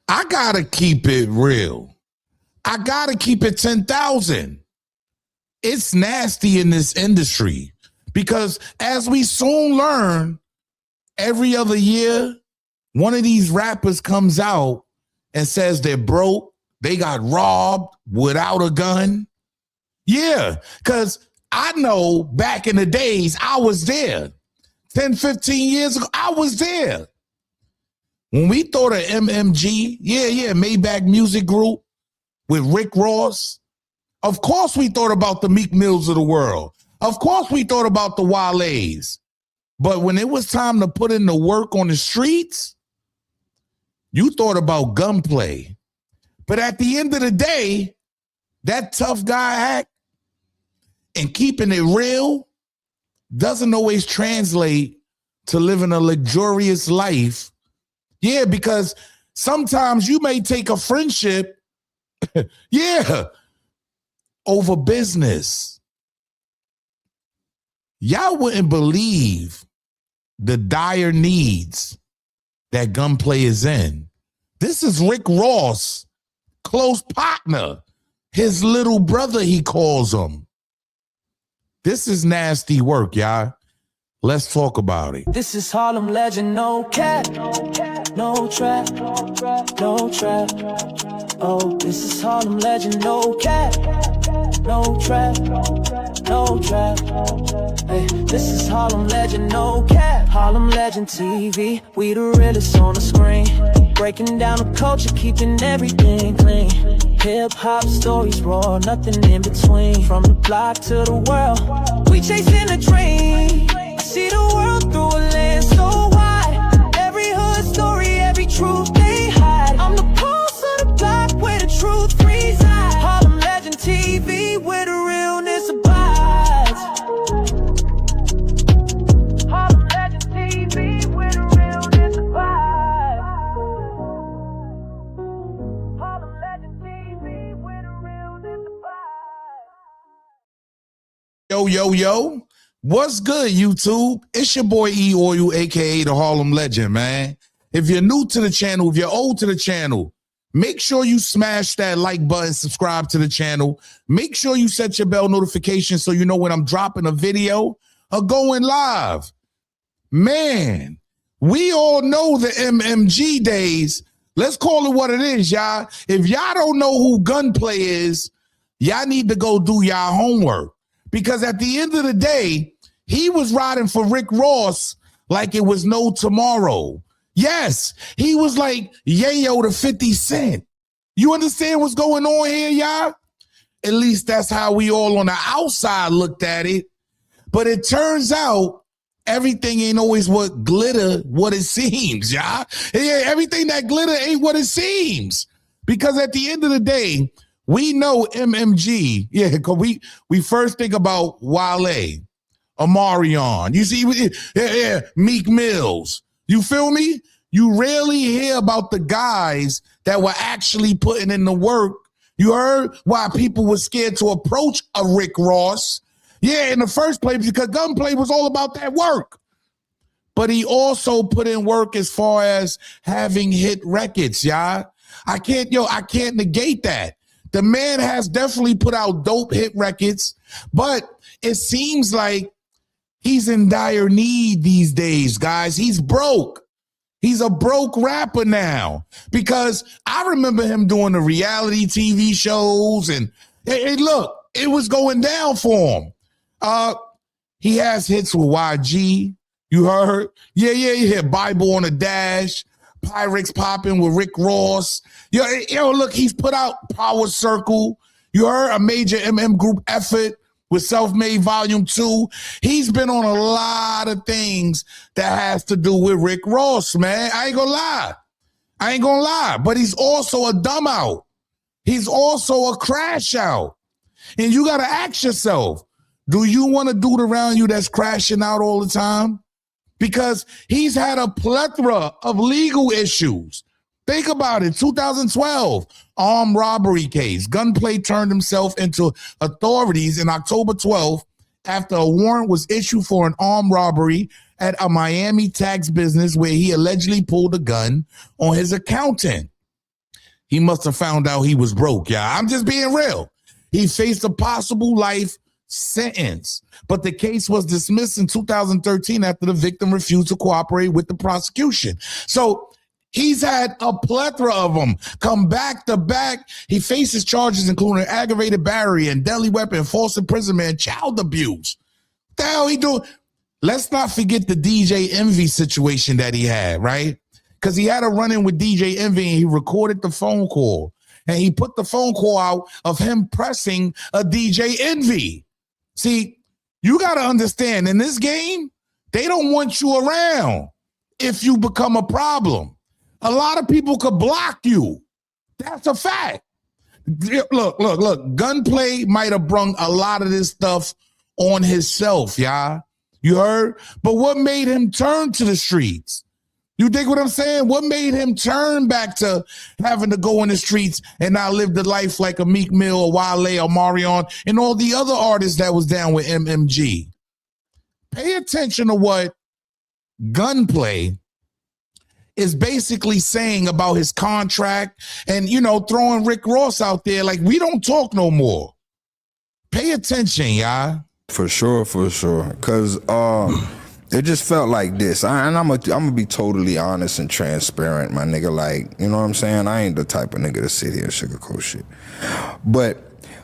I gotta keep it real. I gotta keep it 10,000. It's nasty in this industry because as we soon learn, every other year, one of these rappers comes out and says they're broke, they got robbed without a gun. Yeah, because I know back in the days, I was there. 10, 15 years ago, I was there. When we thought of MMG, Maybach Music Group with Rick Ross, of course we thought about the Meek Mills of the world. Of course we thought about the Wale's. But when it was time to put in the work on the streets, you thought about Gunplay. But at the end of the day, that tough guy act and keeping it real doesn't always translate to living a luxurious life. Yeah, because sometimes you may take a friendship, over business. Y'all wouldn't believe the dire needs that Gunplay is in. This is Rick Ross, close partner, his little brother, he calls him. This is nasty work, y'all. Let's talk about it. This is Harlem legend, no cat, no trap, no trap. Oh, this is Harlem legend, no cat, no trap, no trap. Hey, this is Harlem legend, no cat. Harlem legend TV, we the realest on the screen. Breaking down the culture, keeping everything clean. Hip-hop stories raw, nothing in between. From the block to the world, we chasing a dream. I see the world through a lens so wide. Every hood story, every truth they hide. I'm the pulse of the block where the truth resides. Harlem legend TV where the realness abides. Harlem legend TV where the realness abides. Harlem legend TV where the realness abides. Yo. What's good, YouTube? It's your boy E Oil, aka the Harlem Legend, man. If you're new to the channel, if you're old to the channel, make sure you smash that like button, subscribe to the channel. Make sure you set your bell notification so you know when I'm dropping a video or going live. Man, we all know the MMG days. Let's call it what it is, y'all. If y'all don't know who Gunplay is, y'all need to go do y'all homework. Because at the end of the day, he was riding for Rick Ross like it was no tomorrow. Yes, he was like Yayo to 50 Cent. You understand what's going on here, y'all? At least that's how we all on the outside looked at it. But it turns out everything ain't always what it seems, y'all. Yeah, everything that glitter ain't what it seems. Because at the end of the day, we know MMG, because we first think about Wale, Omarion. You see, Meek Mills. You feel me? You rarely hear about the guys that were actually putting in the work. You heard why people were scared to approach a Rick Ross. Yeah, in the first place, because Gunplay was all about that work. But he also put in work as far as having hit records, y'all. I can't negate that. The man has definitely put out dope hit records, but it seems like he's in dire need these days, guys. He's broke. He's a broke rapper now because I remember him doing the reality TV shows and hey, look, it was going down for him. He has hits with YG. You heard? Yeah. Bible on a Dash. Pyrex popping with Rick Ross. Yo, look, he's put out Power Circle. You heard? A major group effort with Self-Made Volume 2. He's been on a lot of things that has to do with Rick Ross, man. I ain't gonna lie. But he's also a dumb out. He's also a crash out. And you got to ask yourself, do you want a dude around you that's crashing out all the time? Because he's had a plethora of legal issues. Think about it. 2012, armed robbery case. Gunplay turned himself into authorities in October 12th after a warrant was issued for an armed robbery at a Miami tax business where he allegedly pulled a gun on his accountant. He must have found out he was broke, yeah. I'm just being real. He faced a possible life sentence, but the case was dismissed in 2013 after the victim refused to cooperate with the prosecution. So he's had a plethora of them come back to back. He faces charges including aggravated battery and deadly weapon, false imprisonment, and child abuse. What the hell he doing? Let's not forget the DJ Envy situation that he had, right? Because he had a run-in with DJ Envy and he recorded the phone call. And he put the phone call out of him pressing a DJ Envy. See, you got to understand, in this game, they don't want you around if you become a problem. A lot of people could block you. That's a fact. Look. Gunplay might have brung a lot of this stuff on himself, y'all. You heard? But what made him turn to the streets? You dig what I'm saying? What made him turn back to having to go in the streets and not live the life like a Meek Mill or Wale or Marion and all the other artists that was down with MMG? Pay attention to what Gunplay is basically saying about his contract and, you know, throwing Rick Ross out there like we don't talk no more. Pay attention, y'all. For sure. Because it just felt like this. I'm gonna be totally honest and transparent, my nigga. Like, you know what I'm saying? I ain't the type of nigga to sit here and sugarcoat shit. But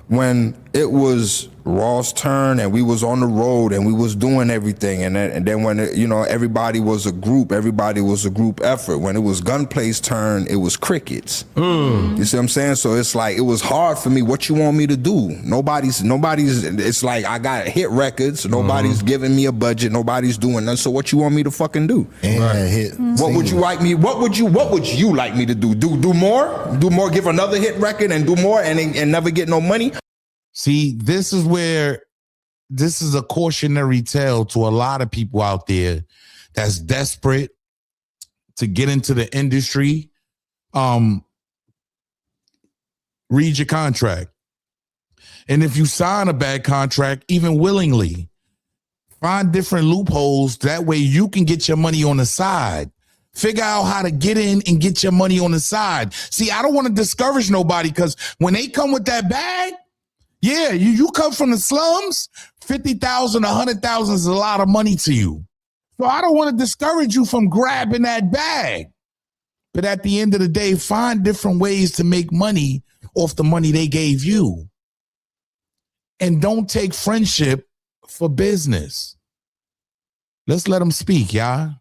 when it was Ross' turn and we was on the road and we was doing everything, and then when everybody was a group effort. When it was Gunplay's turn, it was crickets. You see what I'm saying? So it's like it was hard for me. What you want me to do? Nobody's. It's like I got hit records. Nobody's giving me a budget. Nobody's doing nothing. So what you want me to fucking do? Hit. What would you like me? What would you like me to do? Do more? Do more? Give another hit record and do more and never get no money? See, this is a cautionary tale to a lot of people out there that's desperate to get into the industry. Read your contract. And if you sign a bad contract, even willingly, find different loopholes. That way you can get your money on the side. Figure out how to get in and get your money on the side. See, I don't want to discourage nobody because when they come with that bag, yeah, you come from the slums, 50,000, 100,000 is a lot of money to you. So I don't want to discourage you from grabbing that bag. But at the end of the day, find different ways to make money off the money they gave you. And don't take friendship for business. Let's let them speak, y'all.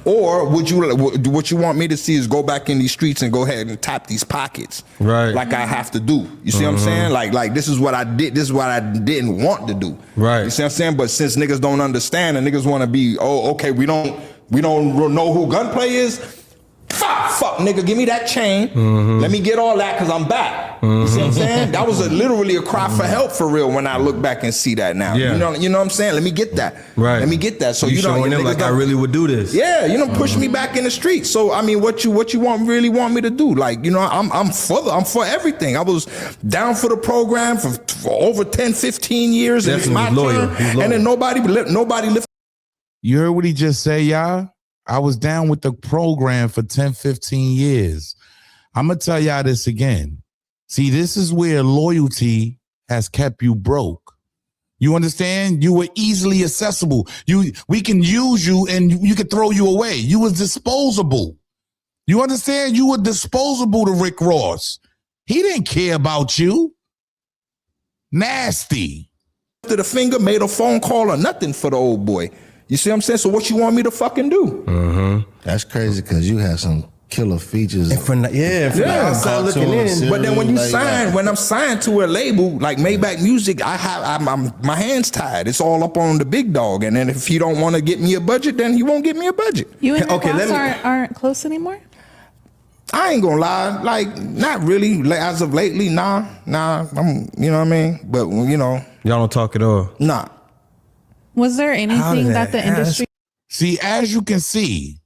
Or what you want me to see is go back in these streets and go ahead and tap these pockets, right? Like I have to do. You see what I'm saying? Like this is what I did. This is what I didn't want to do. Right. You see what I'm saying? But since niggas don't understand and niggas want to be, okay, we don't know who Gunplay is. Fuck, nigga, give me that chain. Let me get all that because I'm back. You see what I'm saying? That was literally a cry for help for real when I look back and see that now. Yeah. You know what I'm saying? Let me get that. Right. Let me get that. So you showing them like I really would do this. Yeah, push me back in the street. So I mean, what you really want me to do? Like, I'm for everything. I was down for the program for over 10, 15 years. Definitely and it's my turn. And then nobody lifted. You heard what he just said, y'all? I was down with the program for 10, 15 years. I'm going to tell y'all this again. See, this is where loyalty has kept you broke. You understand? You were easily accessible. We can use you and you could throw you away. You was disposable. You understand? You were disposable to Rick Ross. He didn't care about you. Nasty. Lifted a finger, made a phone call or nothing for the old boy. You see what I'm saying? So what you want me to fucking do? That's crazy because you have some killer features. And from outside looking in. But then when you when I'm signed to a label like Maybach Music, I'm my hands tied. It's all up on the big dog. And then if he don't want to get me a budget, then he won't get me a budget. You and Rick Ross aren't close anymore? I ain't gonna lie, like not really. As of lately, nah. I'm, you know what I mean. But y'all don't talk at all. Nah. Was there anything that the industry? See, as you can see,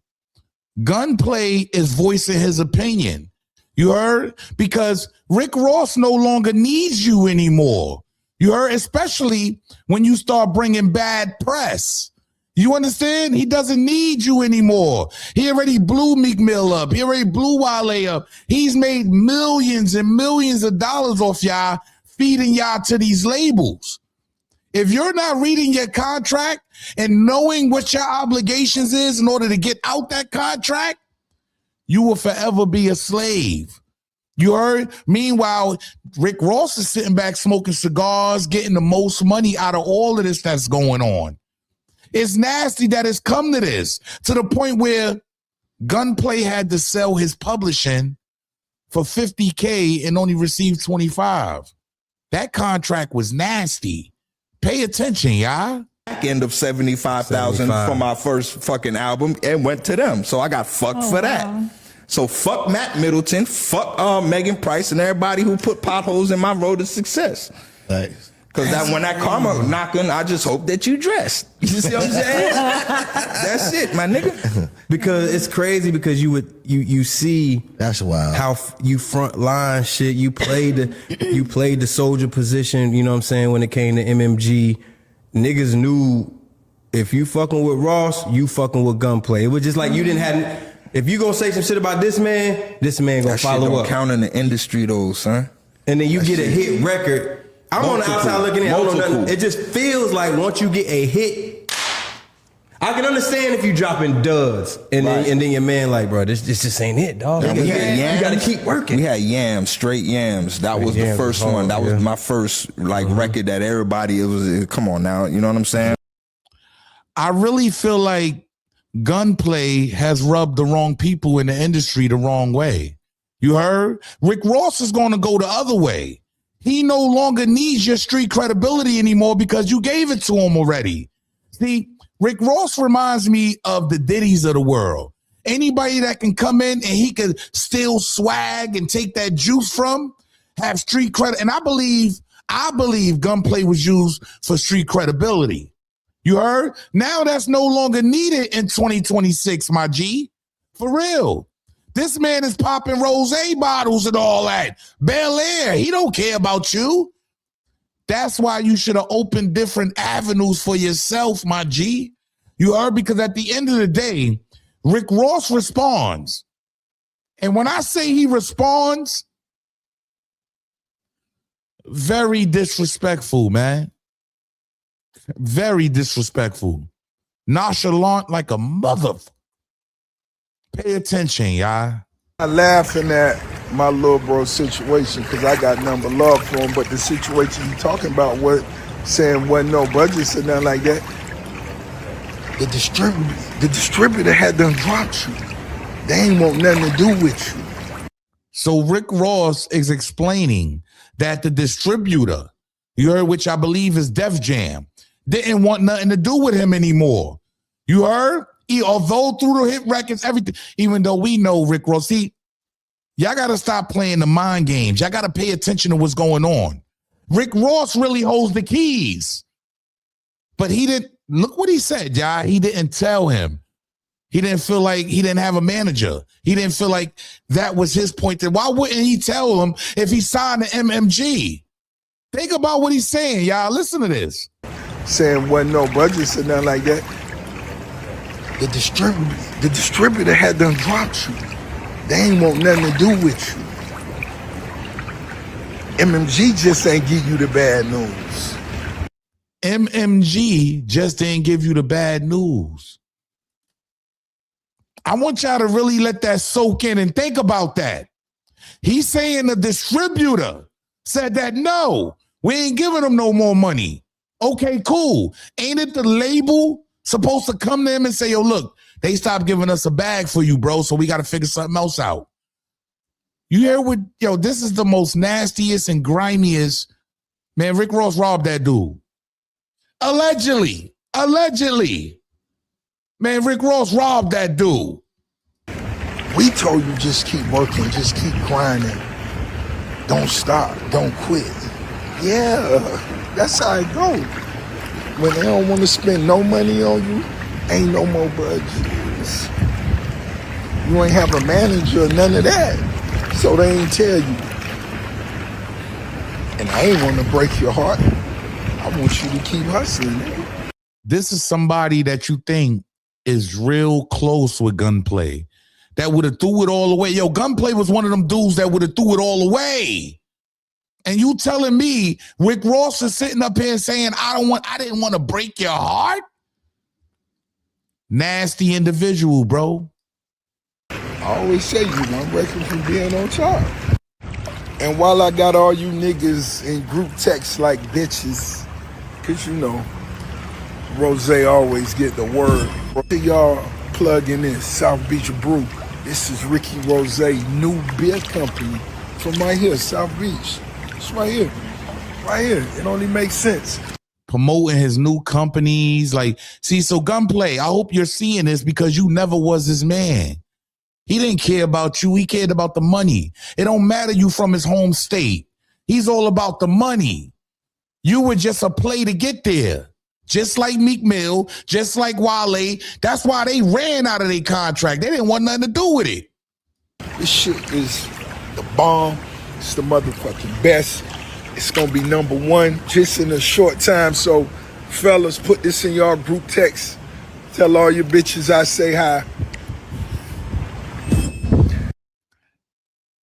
Gunplay is voicing his opinion. You heard? Because Rick Ross no longer needs you anymore. You heard? Especially when you start bringing bad press. You understand? He doesn't need you anymore. He already blew Meek Mill up. He already blew Wale up. He's made millions and millions of dollars off y'all, feeding y'all to these labels. If you're not reading your contract and knowing what your obligations is in order to get out that contract, you will forever be a slave. You heard? Meanwhile, Rick Ross is sitting back smoking cigars, getting the most money out of all of this that's going on. It's nasty that it's come to this, to the point where Gunplay had to sell his publishing for $50K and only received $25. That contract was nasty. Pay attention, y'all. Back end of 75,000 for my first fucking album and went to them. So I got fucked for that. So fuck Matt Middleton, fuck Megan Price and everybody who put potholes in my road to success. Thanks. Because that when that karma knocking, I just hope that you dressed. You see what I'm saying? That's it, my nigga. Because it's crazy because you see That's wild. how you front line shit. You played the soldier position. You know what I'm saying? When it came to MMG, niggas knew if you fucking with Ross, you fucking with Gunplay. It was just like you didn't have. If you gonna say some shit about this man gonna That shit follow don't up. count in the industry though, son. And then you get a hit record. I'm on the outside looking in. I don't know nothing. It just feels like once you get a hit, I can understand if you dropping duds and then your man like, bro, this just ain't it, dog. And we had yams. You gotta keep working. We had yams, straight yams. That was the first one. That was my first record that everybody. It was come on now. You know what I'm saying? I really feel like Gunplay has rubbed the wrong people in the industry the wrong way. You heard? Rick Ross is going to go the other way. He no longer needs your street credibility anymore because you gave it to him already. See, Rick Ross reminds me of the Diddy's of the world. Anybody that can come in and he could steal swag and take that juice from, have street credit. And I believe Gunplay was used for street credibility. You heard? Now that's no longer needed in 2026, my G. For real. This man is popping rosé bottles and all that. Bel Air, he don't care about you. That's why you should have opened different avenues for yourself, my G. You heard? Because at the end of the day, Rick Ross responds. And when I say he responds, very disrespectful, man. Very disrespectful. Nonchalant like a mother. Pay attention, y'all. I'm laughing at my little bro situation because I got nothing but love for him, but the situation you talking about was saying wasn't no budgets or nothing like that. The distributor had done dropped you. They ain't want nothing to do with you. So Rick Ross is explaining that the distributor, you heard, which I believe is Def Jam, didn't want nothing to do with him anymore. You heard? Although through the hit records, everything, even though we know Rick Ross, y'all got to stop playing the mind games. Y'all got to pay attention to what's going on. Rick Ross really holds the keys. But he didn't, look what he said, y'all. He didn't tell him. He didn't feel like he didn't have a manager. He didn't feel like that was his point. Why wouldn't he tell him if he signed to MMG? Think about what he's saying, y'all. Listen to this. Saying wasn't no budgets or nothing like that. The distributor had done dropped you. They ain't want nothing to do with you. MMG just ain't give you the bad news. MMG just didn't give you the bad news. I want y'all to really let that soak in and think about that. He's saying the distributor said that, no, we ain't giving them no more money. Okay, cool. Ain't it the label supposed to come to him and say, yo, look, they stopped giving us a bag for you, bro, so we got to figure something else out. You hear what, yo, this is the most nastiest and grimiest. Man, Rick Ross robbed that dude. Allegedly. Man, Rick Ross robbed that dude. We told you just keep working, just keep grinding. Don't stop, don't quit. Yeah, that's how it goes. When they don't want to spend no money on you, ain't no more budgets. You ain't have a manager or none of that. So they ain't tell you. And I ain't want to break your heart. I want you to keep hustling. this is somebody that you think is real close with Gunplay, that would have threw it all away. Yo, Gunplay was one of them dudes that would have threw it all away. And you telling me Rick Ross is sitting up here saying, I didn't want to break your heart? Nasty individual, bro. I always say you one record from being on top. And while I got all you niggas in group text like bitches, cause you know, Rose always get the word. Y'all plugging in South Beach Brew. This is Ricky Rose, new beer company from right here, South Beach. It's right here. Right here. It only makes sense. Promoting his new companies. Like, see, so Gunplay, I hope you're seeing this because you never was his man. He didn't care about you. He cared about the money. It don't matter you from his home state. He's all about the money. You were just a play to get there. Just like Meek Mill, just like Wale. That's why they ran out of their contract. They didn't want nothing to do with it. This shit is the bomb. It's the motherfucking best. It's gonna be #1 just in a short time. So, fellas, put this in y'all group text. Tell all your bitches I say hi.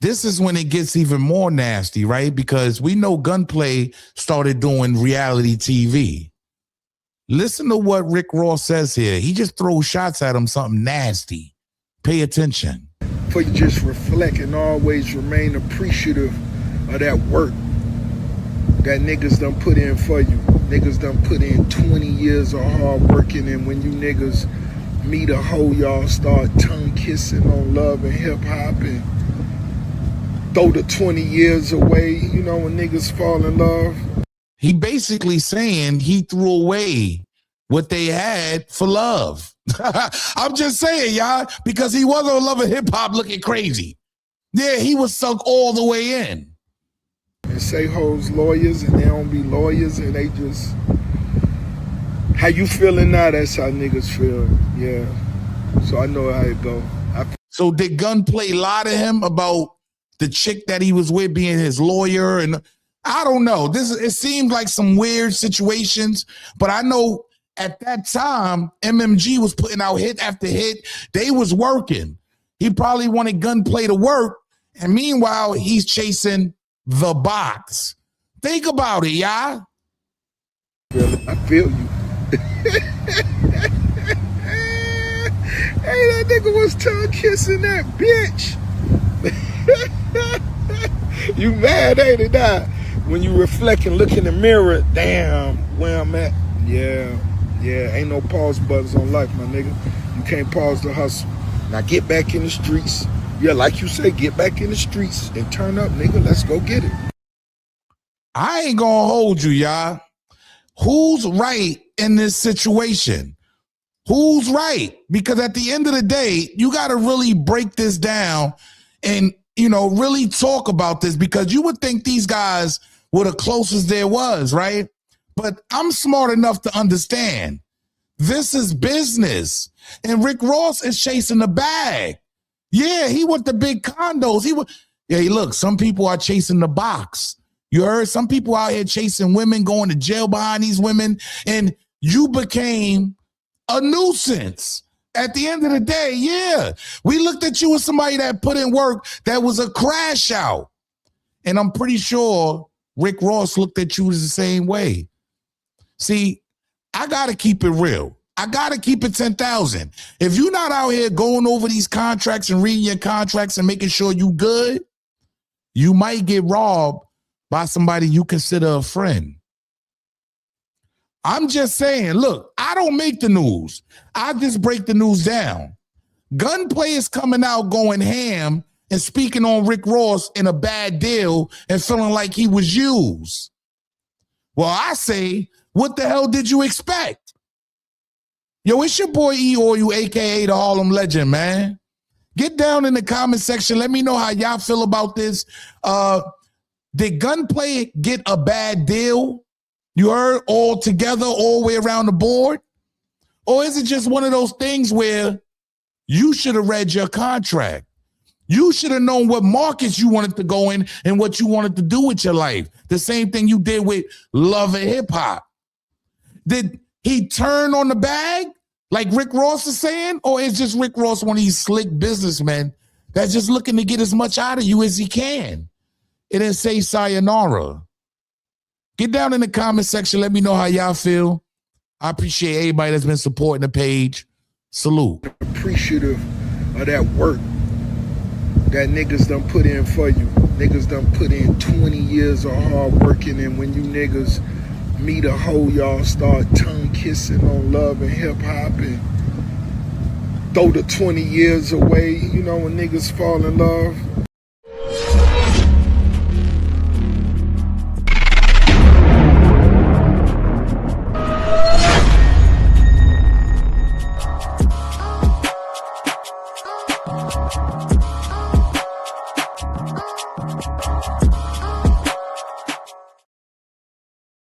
This is when it gets even more nasty, right? Because we know Gunplay started doing reality TV. Listen to what Rick Ross says here. He just throws shots at him, something nasty. Pay attention. For you just reflect and always remain appreciative of that work that niggas done put in for you. Niggas done put in 20 years of hard working, and when you niggas meet a hoe, y'all start tongue kissing on love and hip hop and throw the 20 years away, you know, when niggas fall in love. He basically saying he threw away what they had for love. I'm just saying, y'all, because he was on Love and Hip Hop looking crazy. Yeah, he was sunk all the way in. And say hoes lawyers and they don't be lawyers and they just, how you feeling now, that's how niggas feel. Yeah. So I know how it go. So did Gunplay lie to him about the chick that he was with being his lawyer? And I don't know. It seemed like some weird situations, but I know at that time, MMG was putting out hit after hit. They was working. He probably wanted Gunplay to work. And meanwhile, he's chasing the box. Think about it, y'all. I feel you. Hey, that nigga was tongue kissing that bitch. You mad, ain't it, now? When you reflect and look in the mirror, damn, where I'm at. Yeah, ain't no pause buttons on life, my nigga. You can't pause the hustle. Now get back in the streets. Yeah, like you say, get back in the streets and turn up, nigga. Let's go get it. I ain't gonna hold you, y'all. Who's right in this situation? Who's right? Because at the end of the day, you got to really break this down and, you know, really talk about this, because you would think these guys were the closest there was, right? But I'm smart enough to understand this is business, and Rick Ross is chasing the bag. Yeah, he want the big condos. Look, some people are chasing the box. You heard? Some people out here chasing women, going to jail behind these women, and you became a nuisance. At the end of the day, yeah, we looked at you as somebody that put in work that was a crash out. And I'm pretty sure Rick Ross looked at you the same way. See, I got to keep it real. I got to keep it 10,000. If you're not out here going over these contracts and reading your contracts and making sure you good, you might get robbed by somebody you consider a friend. I'm just saying, look, I don't make the news. I just break the news down. Gunplay is coming out going ham and speaking on Rick Ross in a bad deal and feeling like he was used. Well, I say, what the hell did you expect? Yo, it's your boy E or you, aka the Harlem Legend, man. Get down in the comment section. Let me know how y'all feel about this. Did Gunplay get a bad deal? You heard, all together, all the way around the board? Or is it just one of those things where you should have read your contract? You should have known what markets you wanted to go in and what you wanted to do with your life. The same thing you did with Love and Hip Hop. Did he turned on the bag, like Rick Ross is saying, or is just Rick Ross one of these slick businessmen that's just looking to get as much out of you as he can? It didn't say sayonara. Get down in the comment section. Let me know how y'all feel. I appreciate everybody that's been supporting the page. Salute. Appreciative of that work that niggas done put in for you. Niggas done put in 20 years of hard working, and when you niggas meet a hoe, y'all start tongue kissing on love and hip hop and throw the 20 years away. You know, when niggas fall in love,